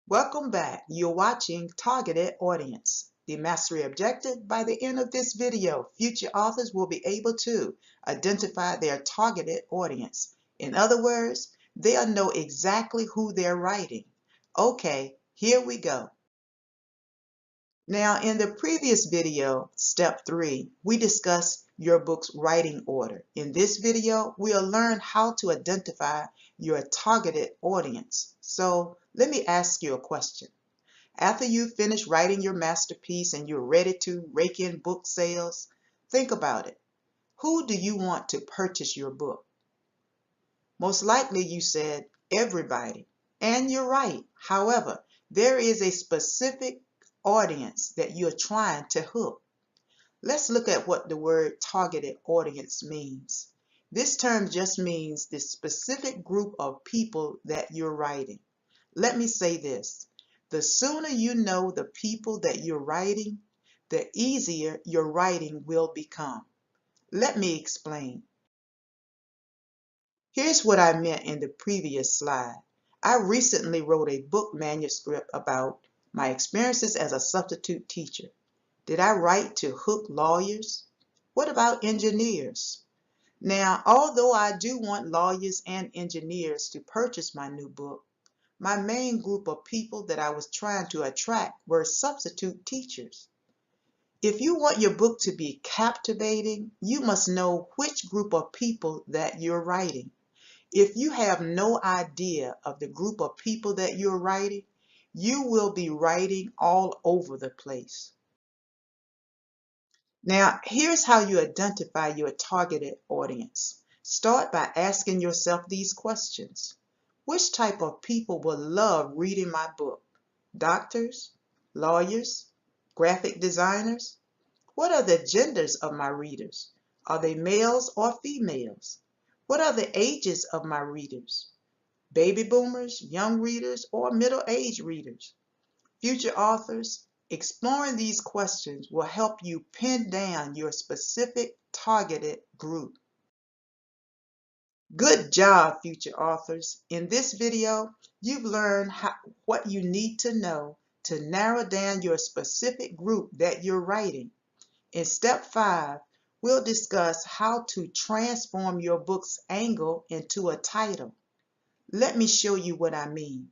Welcome back. You're watching Targeted Audience. The mastery objective: by the end of this video, future authors will be able to identify their targeted audience. In other words, they'll know exactly who they're writing. Okay, here we go. Now, in the previous video, step 3, we discussed your book's writing order. In this video, we'll learn how to identify your targeted audience. So let me ask you a question. After you finish writing your masterpiece and you're ready to rake in book sales, think about it. Who do you want to purchase your book? Most likely you said everybody, and you're right. However, there is a specific audience that you're trying to hook. Let's look at what the word targeted audience means. This term just means the specific group of people that you're writing. Let me say this. The sooner you know the people that you're writing, the easier your writing will become. Let me explain. Here's what I meant in the previous slide. I recently wrote a book manuscript about my experiences as a substitute teacher. Did I write to hook lawyers? What about engineers? Now, although I do want lawyers and engineers to purchase my new book, my main group of people that I was trying to attract were substitute teachers. If you want your book to be captivating, you must know which group of people that you're writing. If you have no idea of the group of people that you're writing, you will be writing all over the place. Now, here's how you identify your targeted audience. Start by asking yourself these questions. Which type of people will love reading my book? Doctors? Lawyers? Graphic designers? What are the genders of my readers? Are they males or females? What are the ages of my readers? Baby boomers, young readers, or middle-aged readers? Future authors, exploring these questions will help you pin down your specific targeted group. Good job, future authors. In this video, you've learned what you need to know to narrow down your specific group that you're writing. In step 5, we'll discuss how to transform your book's angle into a title. Let me show you what I mean.